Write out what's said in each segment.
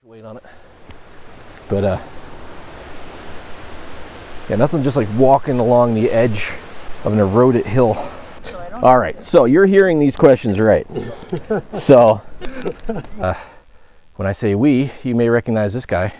Weight on it, but yeah, nothing just like walking along the edge of an eroded hill. All right, so you're hearing these questions right. So when I say we, you may recognize this guy.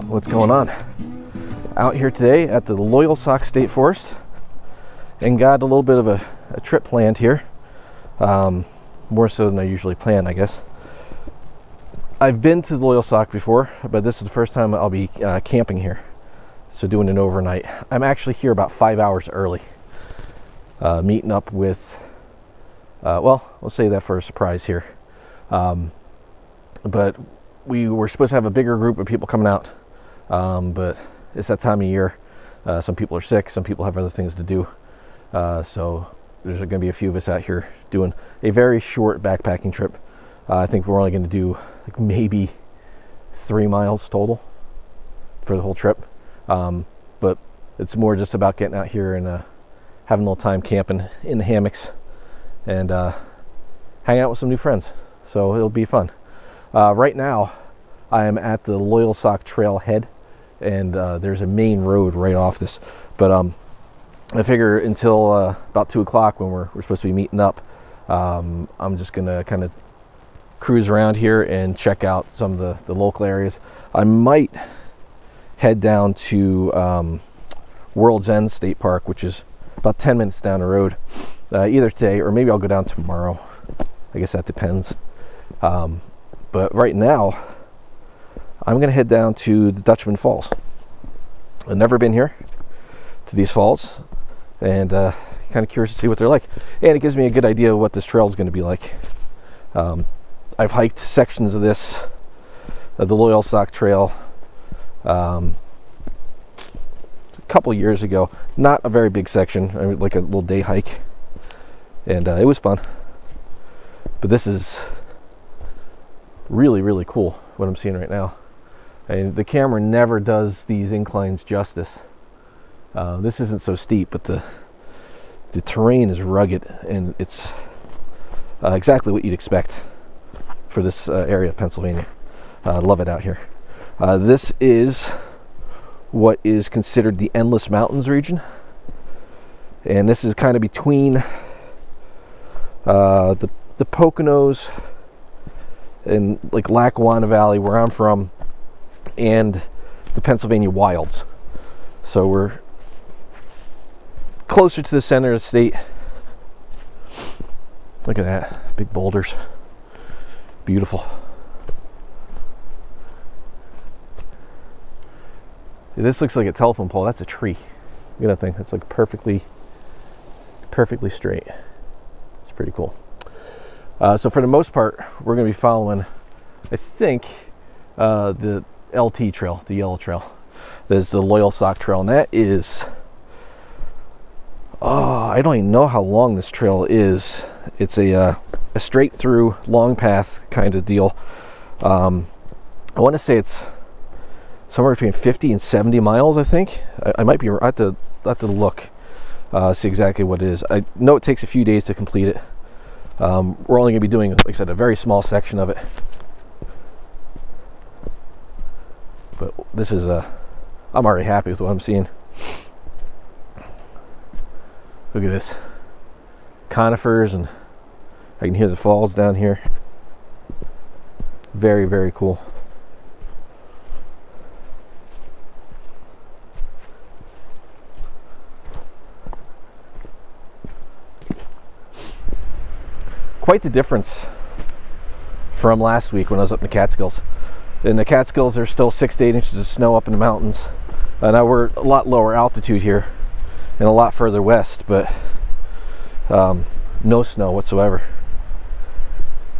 What's going on? Out here today at the Loyalsock State Forest, and got a little bit of a trip planned here, more so than I usually plan, I guess. I've been to the Loyalsock before, but this is the first time I'll be camping here, so doing an overnight. I'm actually here about 5 hours early, meeting up with, well, we'll say that for a surprise here, but we were supposed to have a bigger group of people coming out. But it's that time of year. Some people are sick, some people have other things to do. So there's going to be a few of us out here doing a very short backpacking trip. I think we're only going to do like maybe 3 miles total for the whole trip. But it's more just about getting out here and having a little time camping in the hammocks and hanging out with some new friends. So it'll be fun. Right now, I am at the Loyalsock Trail head. And there's a main road right off this, but I figure until about 2 o'clock when we're supposed to be meeting up, I'm just gonna kind of cruise around here and check out some of the local areas. I might head down to World's End State Park, which is about 10 minutes down the road, either today or maybe I'll go down tomorrow. I guess that depends. But right now, I'm going to head down to the Dutchman Falls. I've never been here to these falls, and kind of curious to see what they're like. And it gives me a good idea of what this trail is going to be like. I've hiked sections of this, the Loyalsock Trail, a couple years ago. Not a very big section, I mean, like a little day hike, and it was fun. But this is really, really cool, what I'm seeing right now. And the camera never does these inclines justice. This isn't so steep, but the terrain is rugged, and it's exactly what you'd expect for this area of Pennsylvania. Love it out here. This is what is considered the Endless Mountains region, and this is kind of between the Poconos and like Lackawanna Valley, where I'm from, and the Pennsylvania wilds. So we're closer to the center of the state. Look at that, big boulders, beautiful. This looks like a telephone pole. That's a tree. Look at that thing. It's like perfectly straight. It's pretty cool. So for the most part, we're going to be following, I think, the LT trail, the yellow trail. There's the Loyalsock Trail, and that is, I don't even know how long this trail is. It's a straight through long path kind of deal. I want to say it's somewhere between 50 and 70 miles, I think. I might be, I have to look, see exactly what it is. I know it takes a few days to complete it. We're only going to be doing, like I said, a very small section of it. But this is I'm already happy with what I'm seeing. Look at this. Conifers, and I can hear the falls down here. Very, very cool. quite the difference from last week when I was up in the Catskills. In the Catskills, there's still 6 to 8 inches of snow up in the mountains. Now we're a lot lower altitude here and a lot further west, but no snow whatsoever.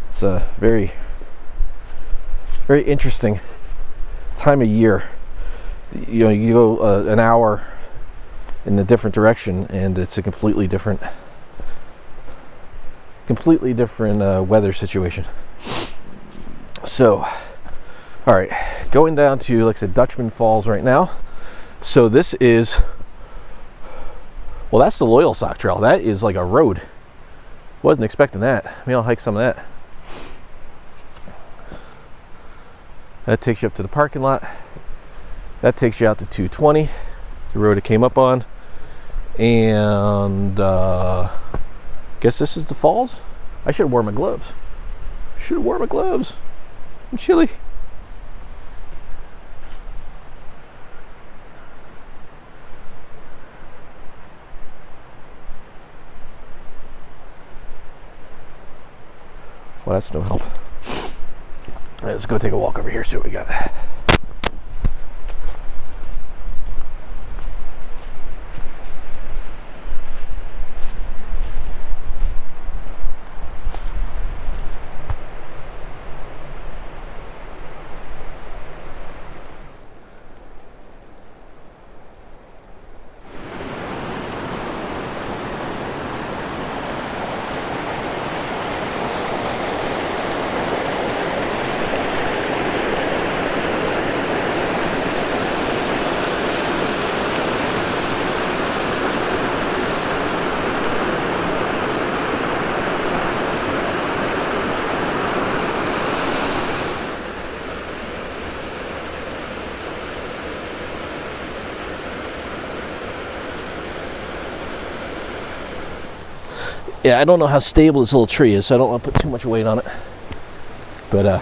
It's a very, very interesting time of year. You know, you go an hour in a different direction and it's a completely different weather situation. So, all right, going down to, like I said, Dutchman Falls right now. So this is, well, that's the Loyalsock Trail. That is like a road. Wasn't expecting that. Maybe I'll hike some of that. That takes you up to the parking lot. That takes you out to 220, the road it came up on. And guess this is the falls. I should have worn my gloves. I'm chilly. Well, that's no help. All right, let's go take a walk over here, see what we got. Yeah, I don't know how stable this little tree is, so I don't want to put too much weight on it. But,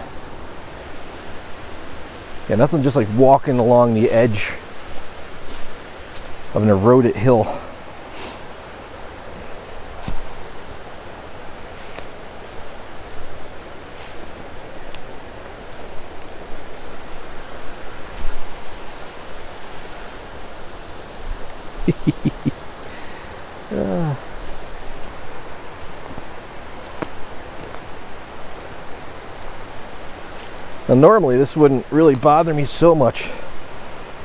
yeah, nothing just like walking along the edge of an eroded hill. Now normally this wouldn't really bother me so much,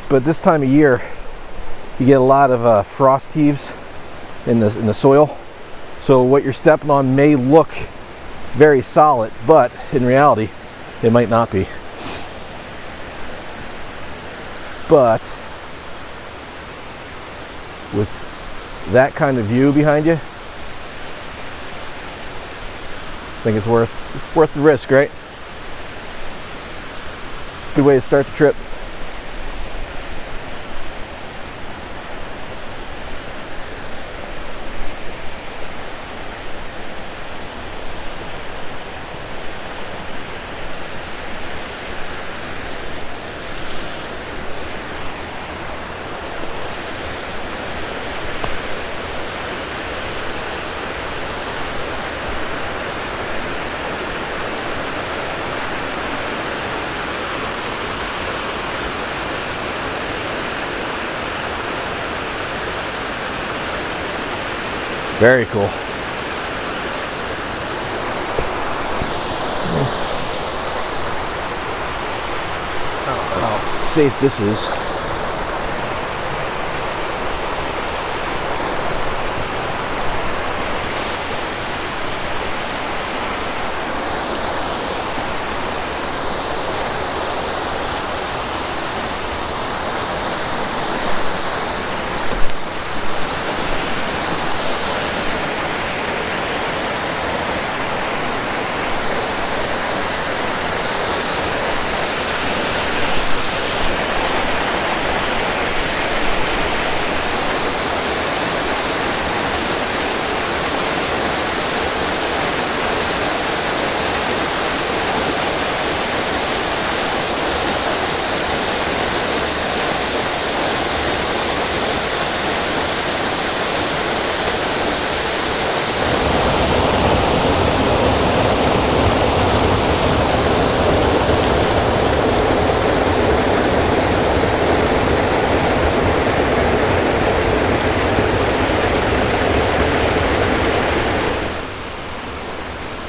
but this time of year you get a lot of frost heaves in the soil. So what you're stepping on may look very solid, but in reality it might not be. But with that kind of view behind you, I think it's worth the risk, right? Good way to start the trip. Very cool. I don't know how safe this is.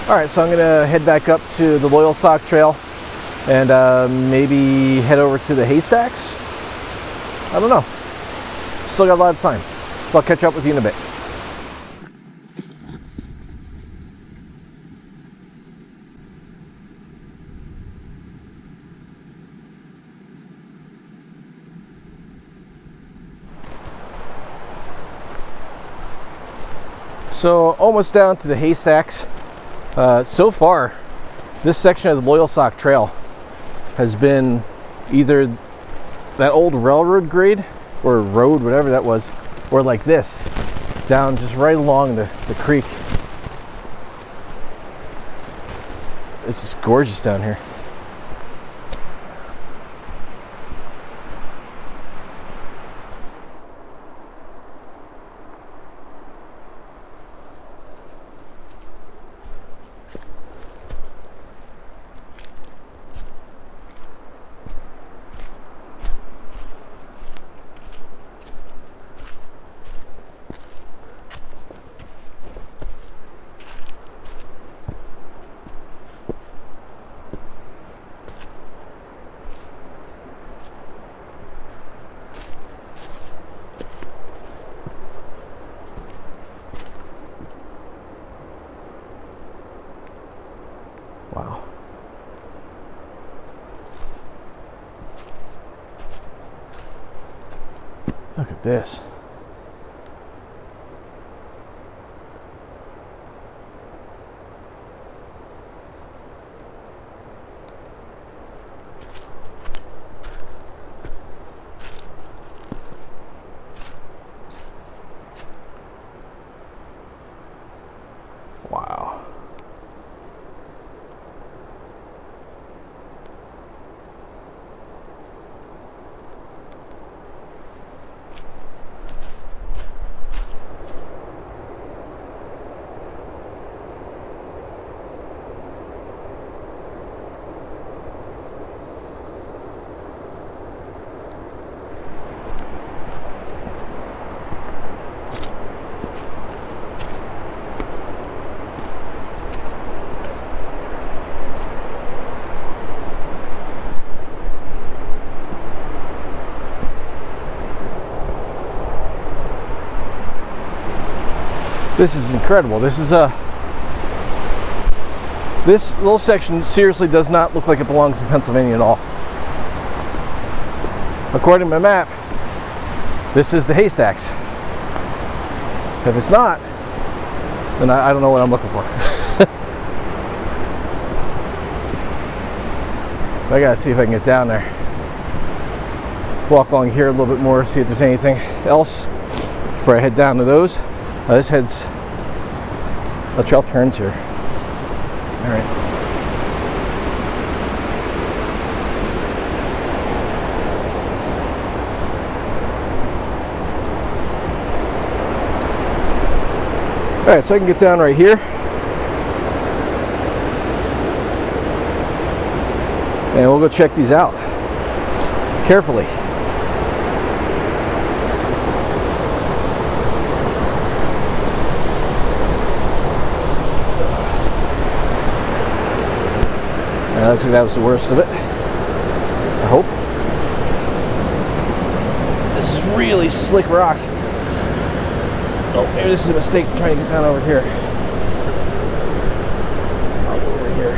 All right, so I'm gonna head back up to the Loyalsock Trail and maybe head over to the Haystacks. I don't know. Still got a lot of time, so I'll catch up with you in a bit. So almost down to the Haystacks. So far, this section of the Loyalsock Trail has been either that old railroad grade or road, whatever that was, or like this, down just right along the creek. It's just gorgeous down here. Wow. Look at this. Wow. This is incredible. This little section seriously does not look like it belongs in Pennsylvania at all. According to my map, this is the Haystacks. If it's not, then I don't know what I'm looking for. I gotta see if I can get down there. Walk along here a little bit more, see if there's anything else before I head down to those. This heads, the trail turns here. All right. All right, so I can get down right here. And we'll go check these out carefully. Looks like that was the worst of it. I hope. This is really slick rock. Oh, maybe this is a mistake trying to get down over here. I'll go over here.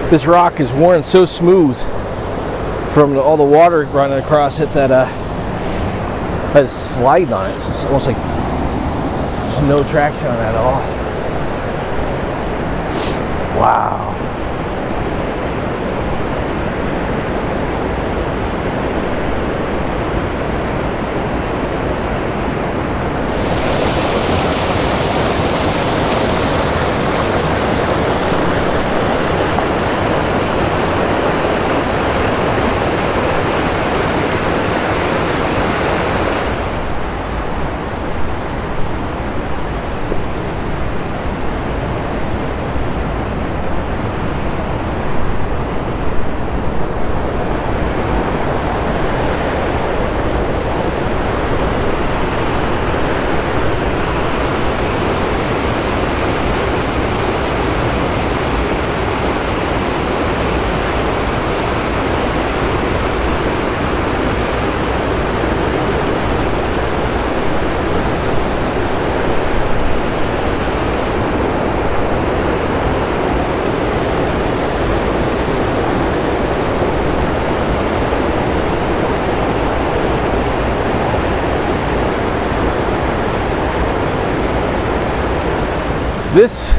This rock is worn so smooth from all the water running across it that it's sliding on it. It's almost like no traction on that at all. Wow. This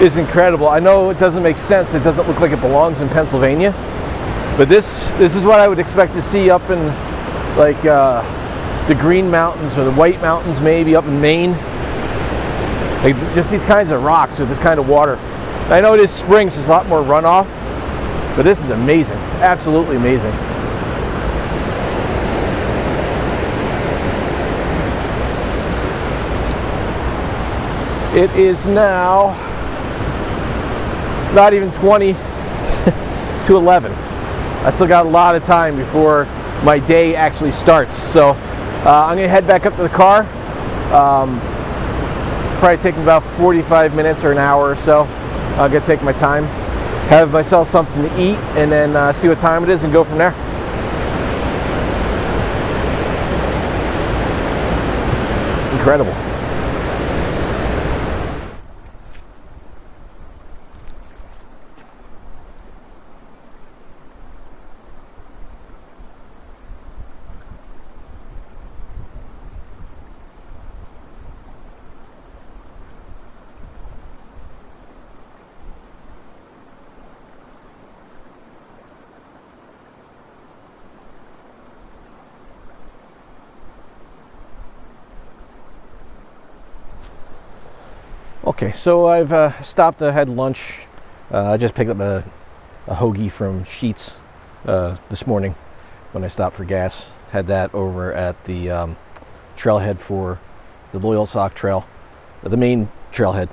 is incredible. I know it doesn't make sense. It doesn't look like it belongs in Pennsylvania, but this is what I would expect to see up in like the Green Mountains or the White Mountains, maybe up in Maine. Like just these kinds of rocks with this kind of water. I know it is spring, so there's a lot more runoff, but this is amazing. Absolutely amazing. It is now not even 20 to 11. I still got a lot of time before my day actually starts. So I'm gonna head back up to the car. Probably take about 45 minutes or an hour or so. I'm gonna take my time, have myself something to eat, and then see what time it is and go from there. Incredible. Okay, so I've stopped. I had lunch. I just picked up a hoagie from Sheetz this morning when I stopped for gas. Had that over at the trailhead for the Loyalsock Trail, the main trailhead.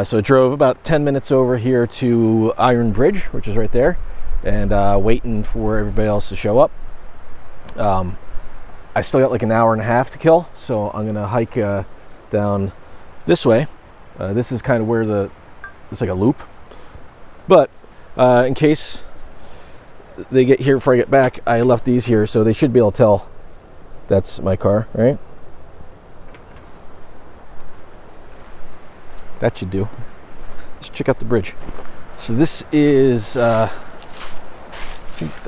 So I drove about 10 minutes over here to Iron Bridge, which is right there, and waiting for everybody else to show up. I still got like an hour and a half to kill, so I'm gonna hike down this way. This is kind of where it's like a loop, but in case they get here before I get back, I left these here, so they should be able to tell that's my car, right? That should do. Let's check out the bridge. So this is, I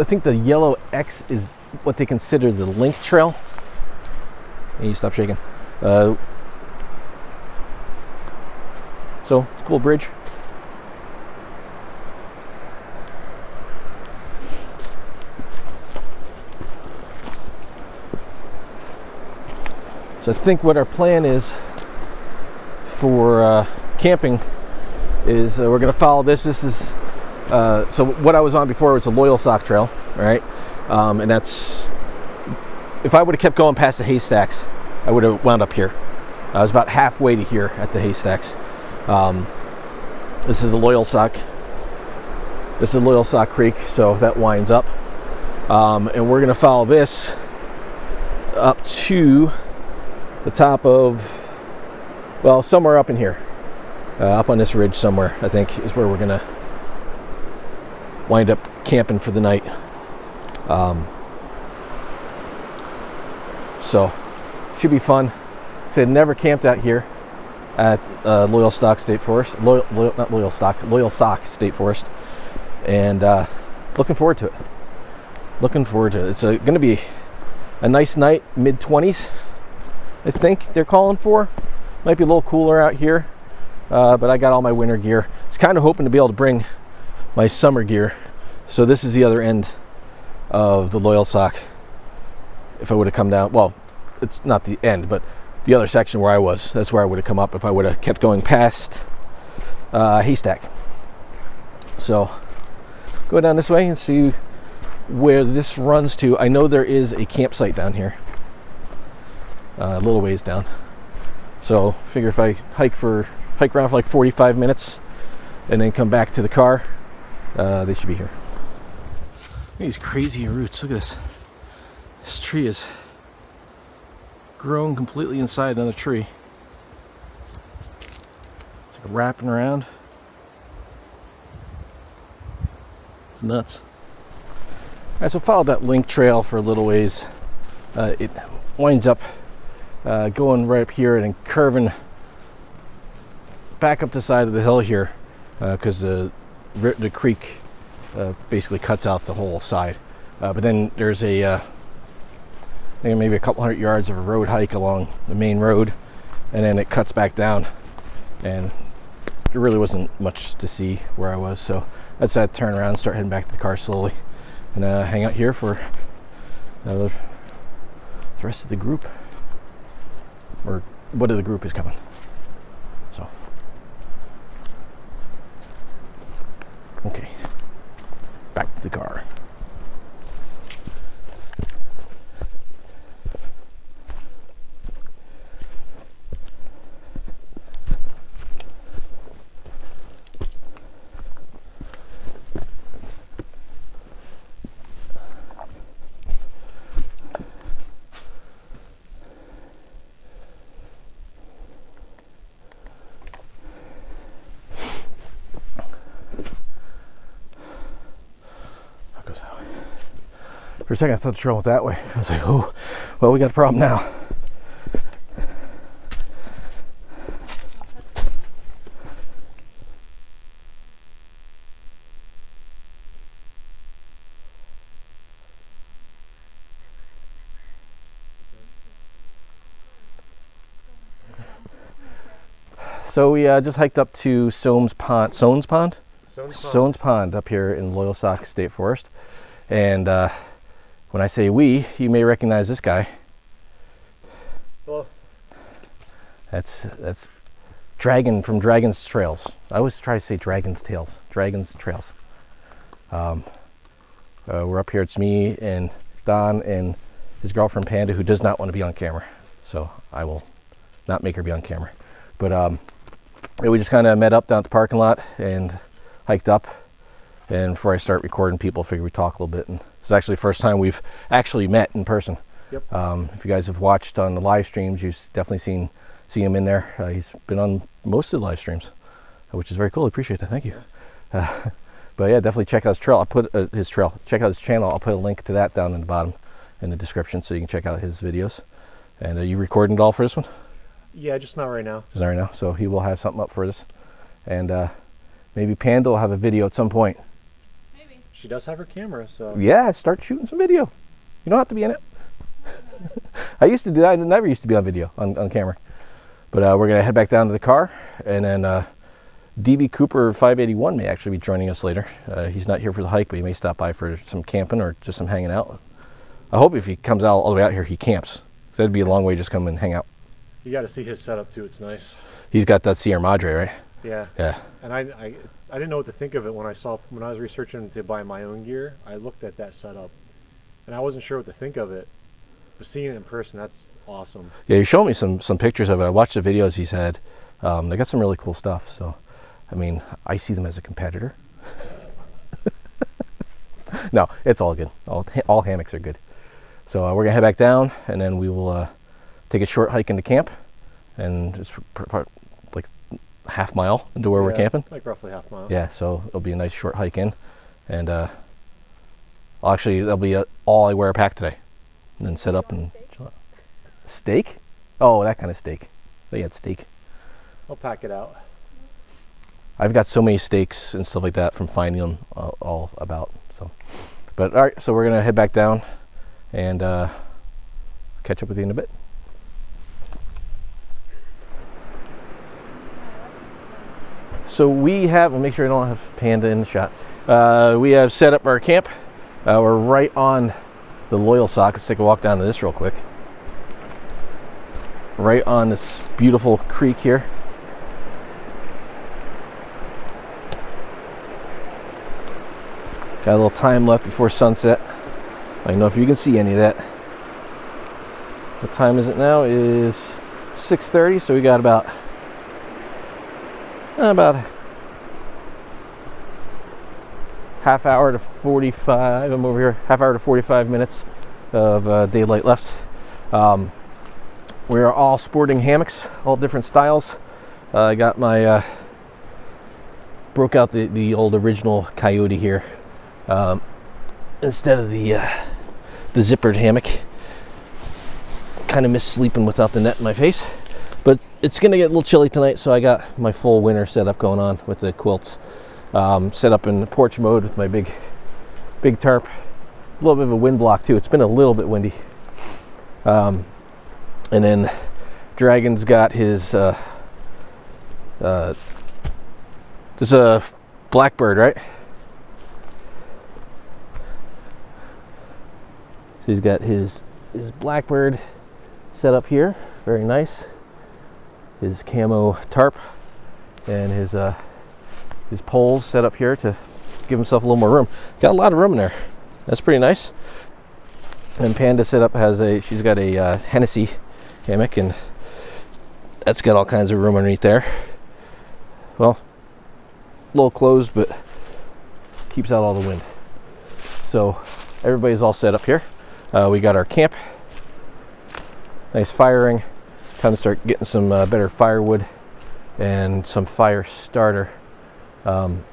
think the yellow X is what they consider the link trail. And you stop shaking. So, it's a cool bridge. So I think what our plan is for camping is we're going to follow this. This is, so what I was on before was a Loyalsock Trail, right? And that's, if I would have kept going past the Haystacks, I would have wound up here. I was about halfway to here at the Haystacks. This is the Loyalsock. This is Loyalsock Creek, so that winds up. And we're gonna follow this up to the top of, well, somewhere up in here. Up on this ridge somewhere, I think, is where we're gonna wind up camping for the night. So, should be fun. So I never camped out here at Loyalsock State Forest, Loyalsock State Forest, and looking forward to it. Looking forward to it. It's going to be a nice night, mid-20s, I think they're calling for. Might be a little cooler out here, but I got all my winter gear. I was kind of hoping to be able to bring my summer gear. So this is the other end of the Loyalsock. If I would have come down, well, it's not the end, but the other section where I was, that's where I would have come up if I would have kept going past Haystack. So go down this way and see where this runs to. I know there is a campsite down here, a little ways down. So figure if I hike around for like 45 minutes and then come back to the car, they should be here. These crazy roots, look at this. This tree is grown completely inside another tree. It's like wrapping around. It's nuts. Alright, so followed that link trail for a little ways. It winds up going right up here and then curving back up the side of the hill here, because the creek basically cuts out the whole side. But then there's a maybe a couple hundred yards of a road hike along the main road, and then it cuts back down and there really wasn't much to see where I was, so I decided to turn around and start heading back to the car slowly and hang out here for the rest of the group, or what of the group is coming. So, okay, back to the car. For a second I thought the trail went that way. I was like, oh, well, we got a problem now. So we just hiked up to Sones Pond up here in Loyalsock State Forest. And when I say we, you may recognize this guy. Hello. That's Dragon from DragonsTrails. I always try to say DragonsTrails. We're up here. It's me and Don and his girlfriend Panda, who does not want to be on camera. So I will not make her be on camera. But we just kind of met up down at the parking lot and hiked up. And before I start recording, people figure we talk a little bit. And it's actually the first time we've actually met in person. Yep. If you guys have watched on the live streams, you've definitely seen him in there. He's been on most of the live streams, which is very cool. I appreciate that. Thank you. But yeah, definitely check out his trail. I'll put his trail. Check out his channel. I'll put a link to that down in the bottom in the description, so you can check out his videos. And are you recording it all for this one? Yeah, just not right now. Just not right now. So he will have something up for this, and maybe Panda will have a video at some point. She does have her camera, so... Yeah, start shooting some video. You don't have to be in it. I used to do that. I never used to be on video, on camera. But we're going to head back down to the car. And then DB Cooper 581 may actually be joining us later. He's not here for the hike, but he may stop by for some camping or just some hanging out. I hope if he comes out all the way out here, he camps. That'd be a long way just come and hang out. You got to see his setup, too. It's nice. He's got that Sierra Madre, right? Yeah. Yeah. And I didn't know what to think of it when I was researching to buy my own gear. I looked at that setup, and I wasn't sure what to think of it. But seeing it in person, that's awesome. Yeah, you showed me some pictures of it. I watched the videos he's had. They got some really cool stuff. So, I mean, I see them as a competitor. No, it's all good. All hammocks are good. So we're gonna head back down, and then we will take a short hike into camp, and it's like half mile into where we're camping. Like roughly half mile. Yeah, so it'll be a nice short hike in, and actually that'll be all I wear a pack today, and then set up and chill out. Steak? Oh, that kind of steak. They had steak. I'll pack it out. I've got so many steaks and stuff like that from finding them all about. So, but all right, so we're gonna head back down and catch up with you in a bit. So we have, I'll make sure I don't have Panda in the shot. We have set up our camp. We're right on the Loyalsock. Let's take a walk down to this real quick. Right on this beautiful creek here. Got a little time left before sunset. I don't know if you can see any of that. What time is it now? It is 6:30, so we got about half hour to 45. I'm over here. Half hour to 45 minutes of daylight left. We are all sporting hammocks, all different styles. I got my broke out the old original Coyote here instead of the zippered hammock. Kind of miss sleeping without the net in my face. But it's going to get a little chilly tonight, so I got my full winter setup going on with the quilts. Set up in porch mode with my big tarp. A little bit of a wind block too. It's been a little bit windy. And then Dragon's got his This is a blackbird, right? So he's got his blackbird set up here, very nice. His camo tarp and his poles set up here to give himself a little more room. Got a lot of room in there. That's pretty nice. And Panda set up she's got a Hennessy hammock, and that's got all kinds of room underneath there. Well, a little closed, but keeps out all the wind. So everybody's all set up here. We got our camp, nice firing. Time to start getting some better firewood and some fire starter. I'm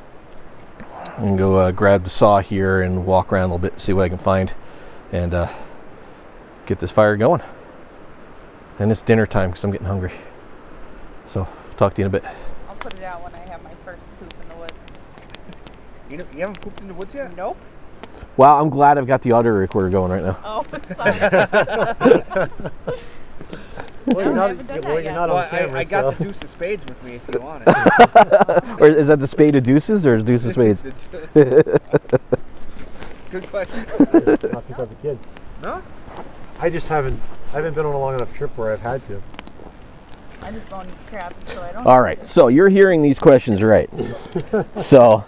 gonna go grab the saw here and walk around a little bit, see what I can find, and get this fire going. And it's dinner time because I'm getting hungry. So talk to you in a bit. I'll put it out when I have my first poop in the woods. You haven't pooped in the woods yet? Nope. Wow, I'm glad I've got the audio recorder going right now. Oh, sorry. Well, you're I not, haven't done well, that you're yet. not Well, on camera, I got so. the deuce of spades with me if you want it. Or is that the spade of deuces or is deuce of spades? Good question. Not since I was a kid. No? I haven't been on a long enough trip where I've had to. I just won't eat crap, so I don't. All right, so you're hearing these questions right. So,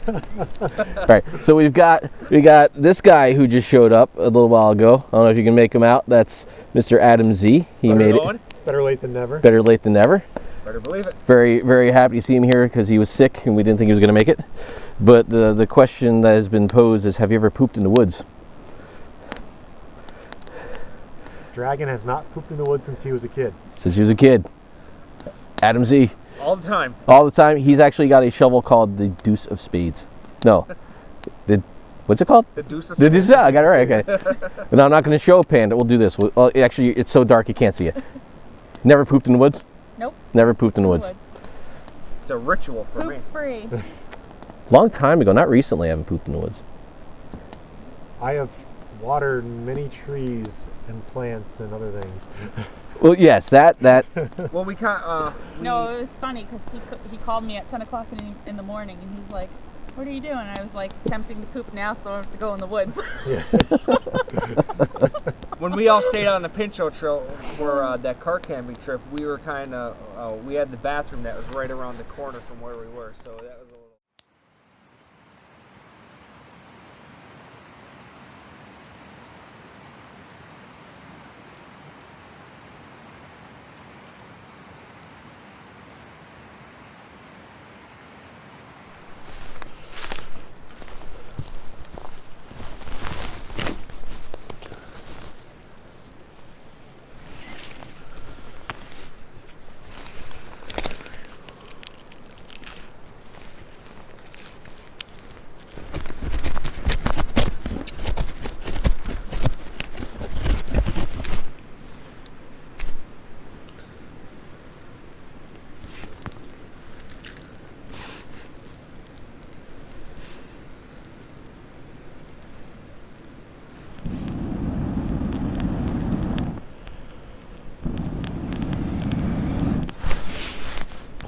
all right, so we got this guy who just showed up a little while ago. I don't know if you can make him out. That's Mr. Adam Z. He made it. Better late than never. Better late than never. Better believe it. Very, very happy to see him here because he was sick and we didn't think he was going to make it. But the question that has been posed is, have you ever pooped in the woods? Dragon has not pooped in the woods since he was a kid. Since he was a kid. Adam Z. All the time. All the time. He's actually got a shovel called the Deuce of Spades. No. What's it called? The deuce of The spades. Deuce. I got it right. Okay. No, I'm not going to show Panda. We'll do this. Well, actually, it's so dark you can't see it. Never pooped in the woods? Nope. Never pooped in the woods. It's a ritual for me. Poop free. Long time ago. Not recently I haven't pooped in the woods. I have watered many trees and plants and other things. Well, yes, that. Well, we can't. No, it was funny because he called me at 10 o'clock in the morning and he's like, "What are you doing?" I was like, "Tempting to poop now, so I have to go in the woods." When we all stayed on the Pinchot Trail for that car camping trip, we were kind of. We had the bathroom that was right around the corner from where we were, so that was a little.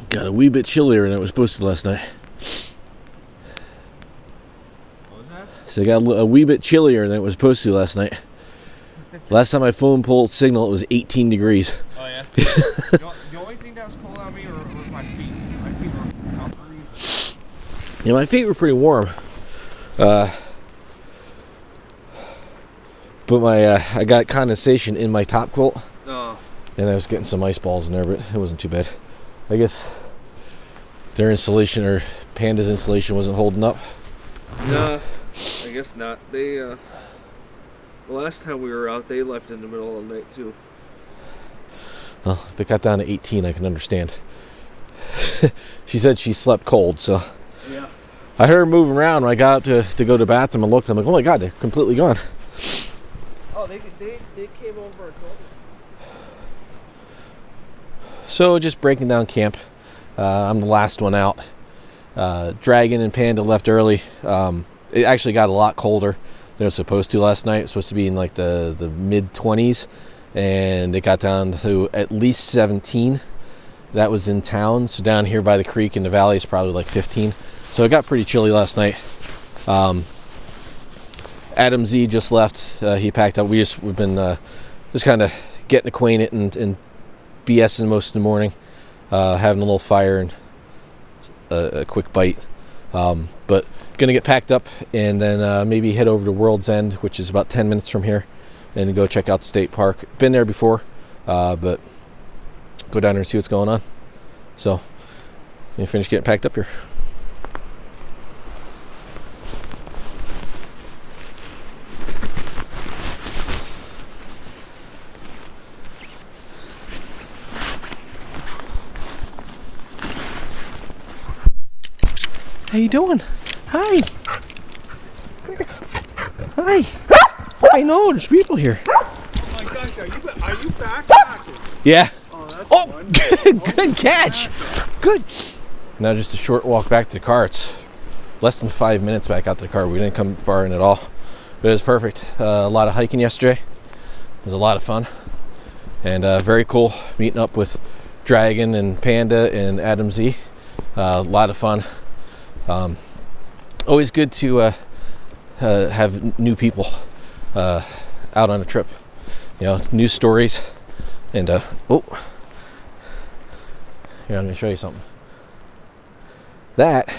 Got a wee bit chillier than it was supposed to last night. What was that? So I got a wee bit chillier than it was supposed to last night. Last time my phone pulled signal, it was 18 degrees. Oh yeah. The only thing that was cold on me was my feet. My feet were out freezing. Yeah, my feet were pretty warm. But I got condensation in my top quilt, Oh. and I was getting some ice balls in there, but it wasn't too bad. I guess their insulation or Panda's insulation wasn't holding up. No, I guess not. They the last time we were out, they left in the middle of the night too. Well, if it got down to 18, I can understand. She said she slept cold, so Yeah. I heard her moving around when I got up to go to the bathroom and looked. I'm like, oh my god, they're completely gone. Oh, they came over and told me. So just breaking down camp. I'm the last one out. Dragon and Panda left early. It actually got a lot colder than it was supposed to last night. It was supposed to be in like the mid 20s, and it got down to at least 17. that was in town. So down here by the creek in the valley is probably like 15. So it got pretty chilly last night. Adam Z just left. He packed up. We've been just kind of getting acquainted and BSing most of the morning, having a little fire and a quick bite. But gonna get packed up and then maybe head over to World's End, which is about 10 minutes from here, and go check out the state park. Been there before, but go down there and see what's going on. So let me finish getting packed up here. How you doing? Hi. Hi. I know there's people here. Oh my gosh, are you backpacking? Yeah. Oh, that's Oh, good catch. Good. Now just a short walk back to the car. It's less than 5 minutes back out to the car. We didn't come far in at all, but it was perfect. A lot of hiking yesterday. It was a lot of fun and very cool meeting up with Dragon and Panda and Adam Z. A lot of fun. Always good to have new people out on a trip, you know, new stories. And oh, here, I'm gonna show you something. That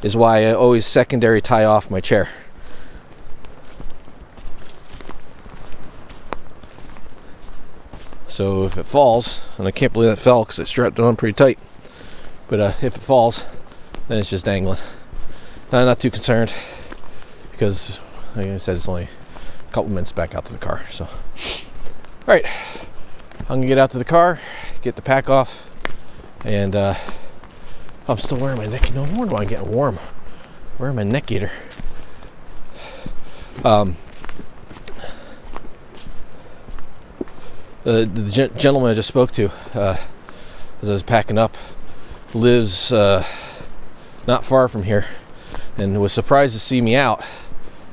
is why I always secondary tie off my chair. So if it falls, and I can't believe that fell because it strapped it on pretty tight, but if it falls, then it's just dangling. I'm not too concerned because, like I said, it's only a couple minutes back out to the car. So, all right, I'm gonna get out to the car, get the pack off, and I'm still wearing my neck. No wonder why I'm getting warm. Wearing my neck gaiter. The gentleman I just spoke to as I was packing up lives not far from here, and was surprised to see me out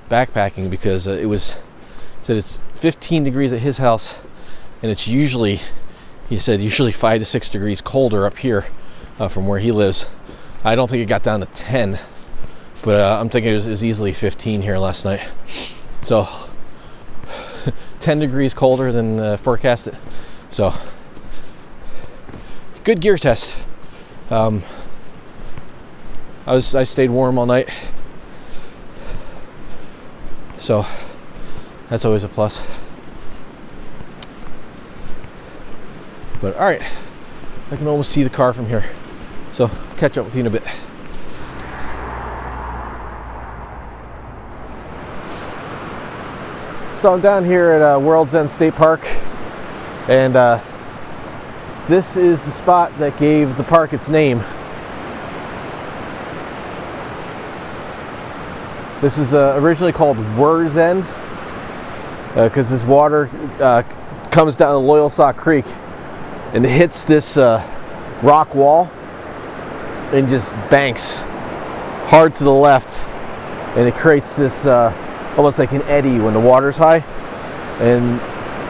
backpacking because said it's 15 degrees at his house, and it's usually, he said, usually 5 to 6 degrees colder up here from where he lives. I don't think it got down to 10, but I'm thinking it was easily 15 here last night. So 10 degrees colder than forecasted. So good gear test. I stayed warm all night, so that's always a plus. But all right, I can almost see the car from here, so catch up with you in a bit. So I'm down here at World's End State Park, and this is the spot that gave the park its name. This is originally called World's End because this water comes down the Loyalsock Creek and it hits this rock wall and just banks hard to the left, and it creates this almost like an eddy when the water's high, and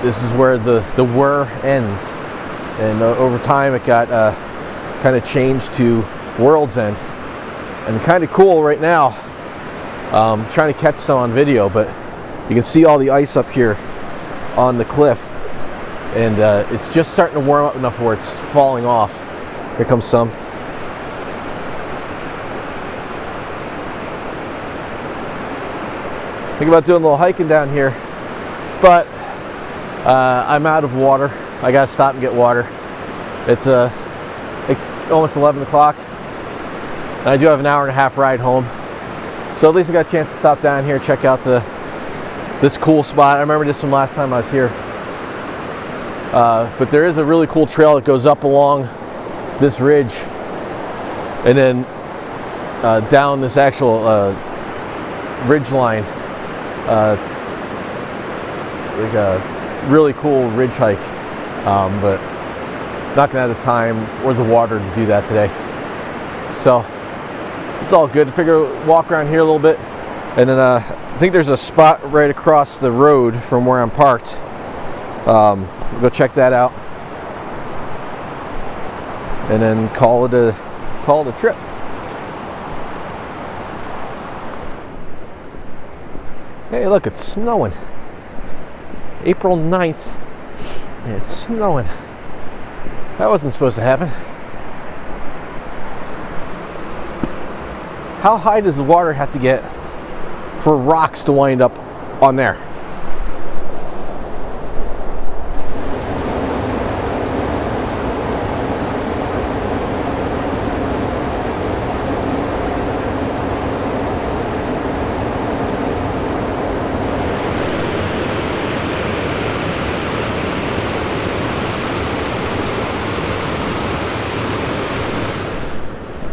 this is where the whir ends. And over time it got kind of changed to World's End, and kind of cool right now. Trying to catch some on video, but you can see all the ice up here on the cliff, and it's just starting to warm up enough where it's falling off. Here comes some. Think about doing a little hiking down here, but I'm out of water. I gotta stop and get water. It's like almost 11 o'clock, and I do have an hour and a half ride home. So at least I got a chance to stop down here, check out this cool spot. I remember this from last time I was here. But there is a really cool trail that goes up along this ridge and then down this actual ridge line. Like a really cool ridge hike, but not gonna have the time or the water to do that today. So it's all good. I figure walk around here a little bit, and then I think there's a spot right across the road from where I'm parked. We'll go check that out. and then call it a trip. Hey, look, it's snowing. April 9th, and it's snowing. That wasn't supposed to happen. How high does the water have to get for rocks to wind up on there?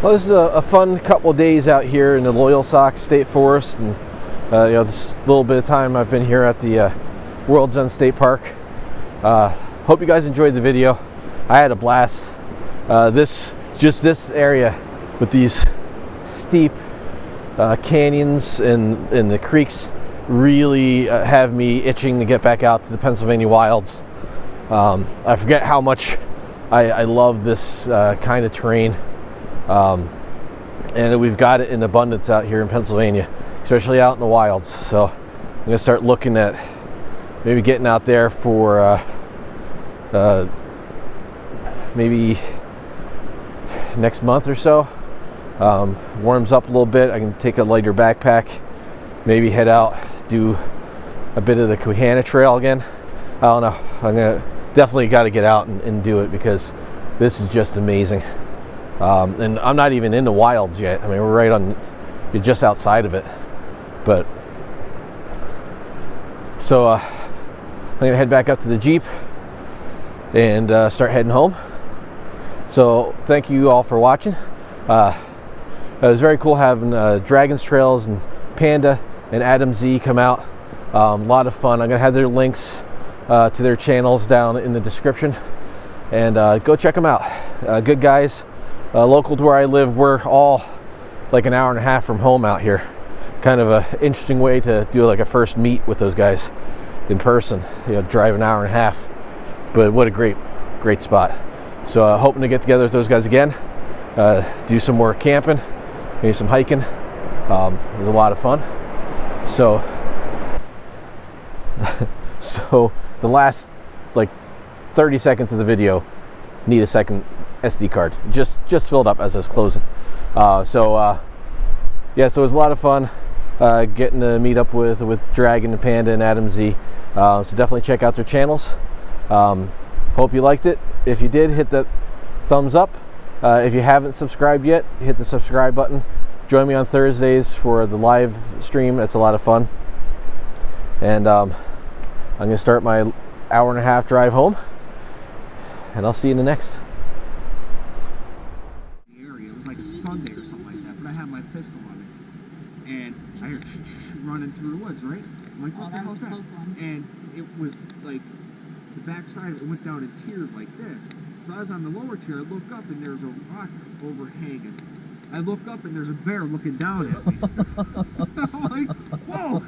Well, this is a fun couple of days out here in the Loyalsock State Forest, and this little bit of time I've been here at the World's End State Park. Hope you guys enjoyed the video. I had a blast. This area with these steep canyons and the creeks really have me itching to get back out to the Pennsylvania wilds. I forget how much I love this kind of terrain. And we've got it in abundance out here in Pennsylvania, especially out in the wilds. So I'm gonna start looking at maybe getting out there for maybe next month or so. Warms up a little bit, I can take a lighter backpack, maybe head out, do a bit of the Quihana Trail again. I don't know, I'm definitely got to get out and do it, because this is just amazing. And I'm not even in the wilds yet. I mean, we're right on, you're just outside of it. But so I'm gonna head back up to the Jeep and start heading home. So thank you all for watching. It was very cool having DragonsTrails and Panda and Adam Z come out. A lot of fun. I'm gonna have their links to their channels down in the description, and go check them out. Good guys. Local to where I live. We're all like an hour and a half from home out here. Kind of a interesting way to do like a first meet with those guys in person. Drive an hour and a half, but what a great spot. So hoping to get together with those guys again, do some more camping, maybe some hiking. It was a lot of fun. So so the last like 30 seconds of the video, need a second SD card. Just filled up as I was closing. Yeah, so it was a lot of fun getting to meet up with Dragon and Panda and Adam Z. So definitely check out their channels. Hope you liked it. If you did, hit that thumbs up. If you haven't subscribed yet, hit the subscribe button. Join me on Thursdays for the live stream. That's a lot of fun. And I'm gonna start my hour and a half drive home, and I'll see you in the next. Sunday or something like that, but I had my pistol on it, and I heard running through the woods, right? I'm like, what the hell is that? And it was like the backside of it went down in tiers like this. So I was on the lower tier, I look up and there's a rock overhanging. I look up and there's a bear looking down at me. I'm like, whoa!